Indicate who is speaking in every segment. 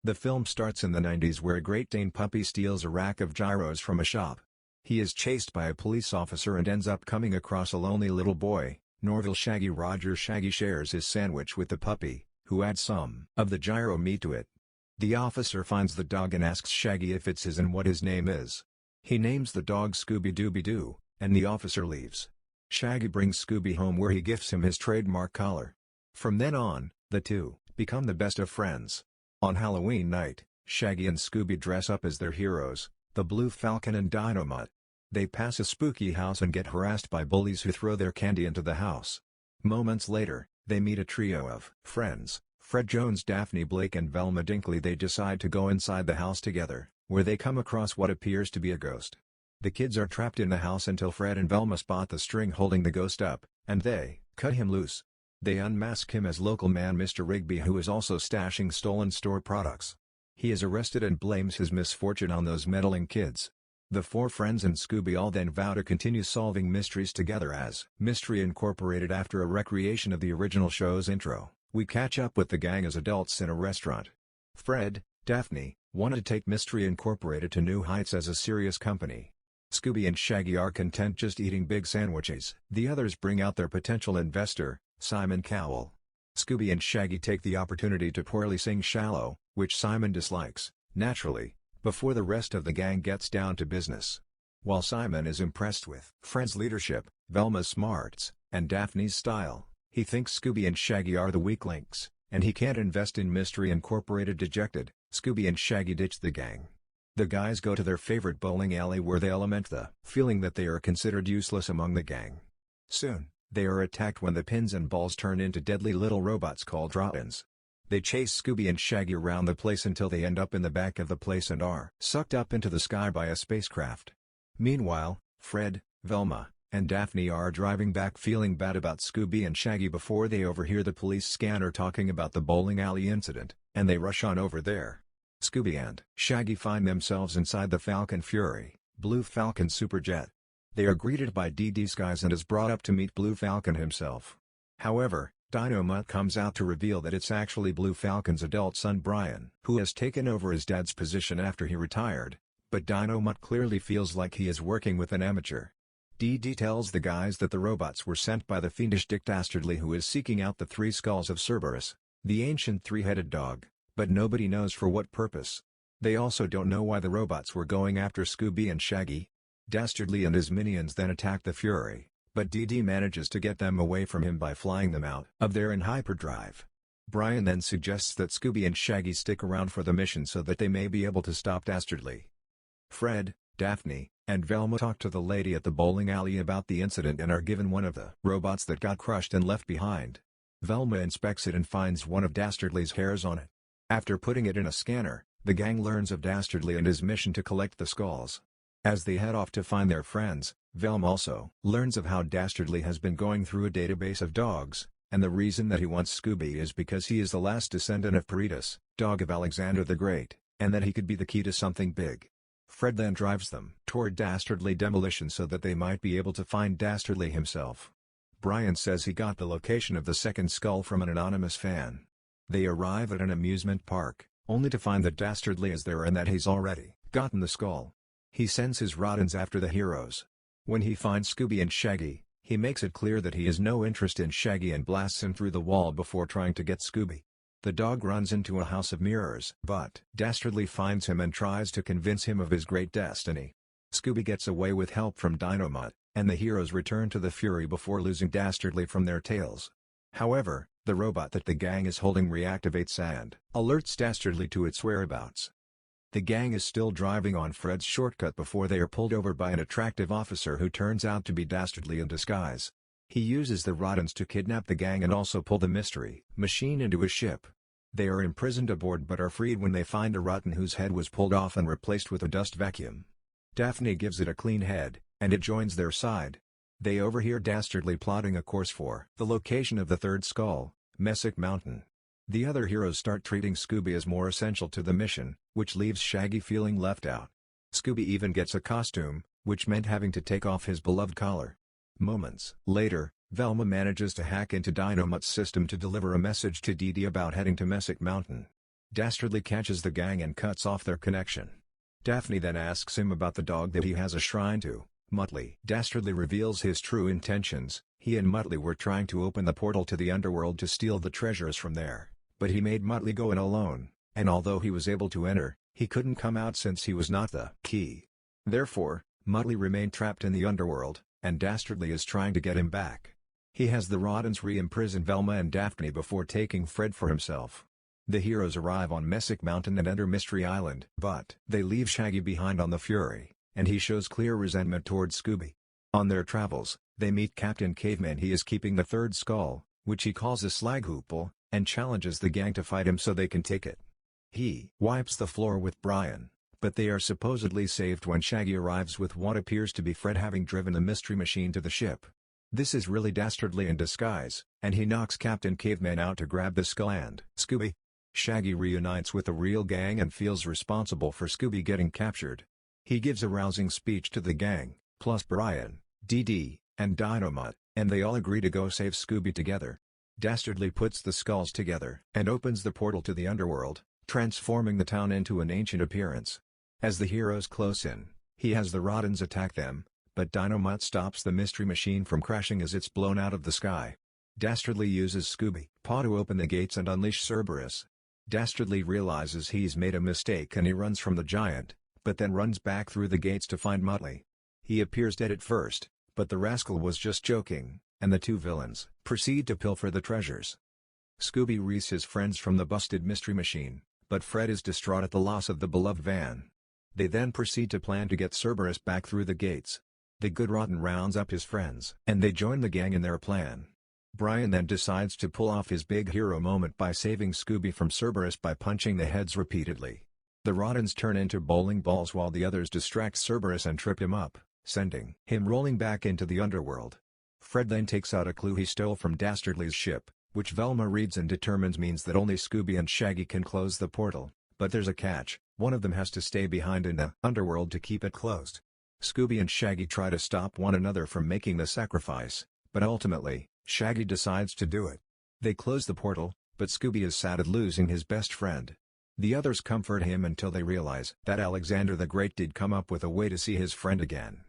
Speaker 1: The film starts in the 90s where a Great Dane puppy steals a rack of gyros from a shop. He is chased by a police officer and ends up coming across a lonely little boy, Norville Shaggy Rogers. Shaggy shares his sandwich with the puppy, who adds some of the gyro meat to it. The officer finds the dog and asks Shaggy if it's his and what his name is. He names the dog Scooby-Dooby-Doo, and the officer leaves. Shaggy brings Scooby home where he gifts him his trademark collar. From then on, the two become the best of friends. On Halloween night, Shaggy and Scooby dress up as their heroes, the Blue Falcon and Dynamite. They pass a spooky house and get harassed by bullies who throw their candy into the house. Moments later, they meet a trio of friends, Fred Jones, Daphne Blake and Velma Dinkley. They decide to go inside the house together, where they come across what appears to be a ghost. The kids are trapped in the house until Fred and Velma spot the string holding the ghost up, and they cut him loose. They unmask him as local man Mr. Rigby, who is also stashing stolen store products. He is arrested and blames his misfortune on those meddling kids. The four friends and Scooby all then vow to continue solving mysteries together as Mystery Incorporated. After a recreation of the original show's intro, we catch up with the gang as adults in a restaurant. Fred, Daphne, wanted to take Mystery Incorporated to new heights as a serious company. Scooby and Shaggy are content just eating big sandwiches. The others bring out their potential investor, Simon Cowell. Scooby and Shaggy take the opportunity to poorly sing Shallow, which Simon dislikes, naturally, before the rest of the gang gets down to business. While Simon is impressed with Fred's leadership, Velma's smarts, and Daphne's style, he thinks Scooby and Shaggy are the weak links, and he can't invest in Mystery Incorporated. Dejected, Scooby and Shaggy ditch the gang. The guys go to their favorite bowling alley where they lament the feeling that they are considered useless among the gang. Soon, they are attacked when the pins and balls turn into deadly little robots called drop-ins. They chase Scooby and Shaggy around the place until they end up in the back of the place and are sucked up into the sky by a spacecraft. Meanwhile, Fred, Velma, and Daphne are driving back feeling bad about Scooby and Shaggy before they overhear the police scanner talking about the bowling alley incident, and they rush on over there. Scooby and Shaggy find themselves inside the Falcon Fury, Blue Falcon superjet. They are greeted by Dee Skies and is brought up to meet Blue Falcon himself. However, Dynamite comes out to reveal that it's actually Blue Falcon's adult son Brian, who has taken over his dad's position after he retired, but Dynamite clearly feels like he is working with an amateur. Dee tells the guys that the robots were sent by the fiendish Dick Dastardly, who is seeking out the three skulls of Cerberus, the ancient three-headed dog, but nobody knows for what purpose. They also don't know why the robots were going after Scooby and Shaggy. Dastardly and his minions then attack the Fury, but Dee manages to get them away from him by flying them out of there in hyperdrive. Brian then suggests that Scooby and Shaggy stick around for the mission so that they may be able to stop Dastardly. Fred, Daphne, and Velma talk to the lady at the bowling alley about the incident and are given one of the robots that got crushed and left behind. Velma inspects it and finds one of Dastardly's hairs on it. After putting it in a scanner, the gang learns of Dastardly and his mission to collect the skulls. As they head off to find their friends, Velma also learns of how Dastardly has been going through a database of dogs, and the reason that he wants Scooby is because he is the last descendant of Peritus, dog of Alexander the Great, and that he could be the key to something big. Fred then drives them toward Dastardly demolition so that they might be able to find Dastardly himself. Brian says he got the location of the second skull from an anonymous fan. They arrive at an amusement park, only to find that Dastardly is there and that he's already gotten the skull. He sends his Rodins after the heroes. When he finds Scooby and Shaggy, he makes it clear that he has no interest in Shaggy and blasts him through the wall before trying to get Scooby. The dog runs into a house of mirrors, but Dastardly finds him and tries to convince him of his great destiny. Scooby gets away with help from Dynamite, and the heroes return to the Fury before losing Dastardly from their tails. However, the robot that the gang is holding reactivates and alerts Dastardly to its whereabouts. The gang is still driving on Fred's shortcut before they are pulled over by an attractive officer who turns out to be Dastardly in disguise. He uses the Rodins to kidnap the gang and also pull the mystery machine into his ship. They are imprisoned aboard but are freed when they find a Rodin whose head was pulled off and replaced with a dust vacuum. Daphne gives it a clean head, and it joins their side. They overhear Dastardly plotting a course for the location of the third skull, Messick Mountain. The other heroes start treating Scooby as more essential to the mission, which leaves Shaggy feeling left out. Scooby even gets a costume, which meant having to take off his beloved collar. Moments later, Velma manages to hack into Dynamite's system to deliver a message to Dee about heading to Messick Mountain. Dastardly catches the gang and cuts off their connection. Daphne then asks him about the dog that he has a shrine to, Muttley. Dastardly reveals his true intentions. He and Muttley were trying to open the portal to the underworld to steal the treasures from there, but he made Muttley go in alone, and although he was able to enter, he couldn't come out since he was not the key. Therefore, Muttley remained trapped in the underworld, and Dastardly is trying to get him back. He has the Rottens re-imprison Velma and Daphne before taking Fred for himself. The heroes arrive on Messick Mountain and enter Mystery Island, but they leave Shaggy behind on the Fury, and he shows clear resentment towards Scooby. On their travels, they meet Captain Caveman. He is keeping the third skull, which he calls a slaghoople, and challenges the gang to fight him so they can take it. He wipes the floor with Brian, but they are supposedly saved when Shaggy arrives with what appears to be Fred having driven the mystery machine to the ship. This is really Dastardly in disguise, and he knocks Captain Caveman out to grab the skull and Scooby. Shaggy reunites with the real gang and feels responsible for Scooby getting captured. He gives a rousing speech to the gang, plus Brian, Dee Dee, and Dynamite, and they all agree to go save Scooby together. Dastardly puts the skulls together and opens the portal to the underworld, transforming the town into an ancient appearance. As the heroes close in, he has the Rottens attack them, but Dynamite stops the mystery machine from crashing as it's blown out of the sky. Dastardly uses Scooby Paw to open the gates and unleash Cerberus. Dastardly realizes he's made a mistake and he runs from the giant, but then runs back through the gates to find Muttley. He appears dead at first, but the rascal was just joking, and the two villains proceed to pilfer the treasures. Scooby rescues his friends from the busted mystery machine, but Fred is distraught at the loss of the beloved van. They then proceed to plan to get Cerberus back through the gates. The good Rotten rounds up his friends and they join the gang in their plan. Brian then decides to pull off his big hero moment by saving Scooby from Cerberus by punching the heads repeatedly. The Rottens turn into bowling balls while the others distract Cerberus and trip him up, sending him rolling back into the underworld. Fred then takes out a clue he stole from Dastardly's ship, which Velma reads and determines means that only Scooby and Shaggy can close the portal, but there's a catch: one of them has to stay behind in the underworld to keep it closed. Scooby and Shaggy try to stop one another from making the sacrifice, but ultimately, Shaggy decides to do it. They close the portal, but Scooby is sad at losing his best friend. The others comfort him until they realize that Alexander the Great did come up with a way to see his friend again.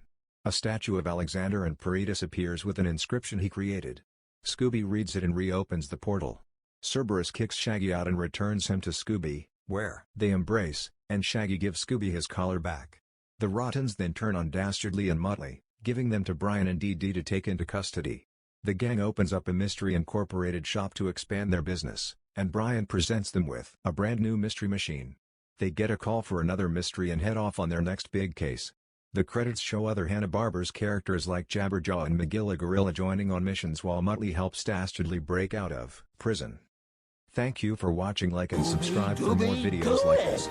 Speaker 1: A statue of Alexander and Peritas appears with an inscription he created. Scooby reads it and reopens the portal. Cerberus kicks Shaggy out and returns him to Scooby, where they embrace, and Shaggy gives Scooby his collar back. The Rottens then turn on Dastardly and Muttley, giving them to Brian and Dee Dee to take into custody. The gang opens up a Mystery Incorporated shop to expand their business, and Brian presents them with a brand new mystery machine. They get a call for another mystery and head off on their next big case. The credits show other Hanna-Barbera's characters like Jabberjaw and Magilla Gorilla joining on missions while Muttley helps Dastardly break out of prison. Thank you for watching. Like and subscribe for more videos like this.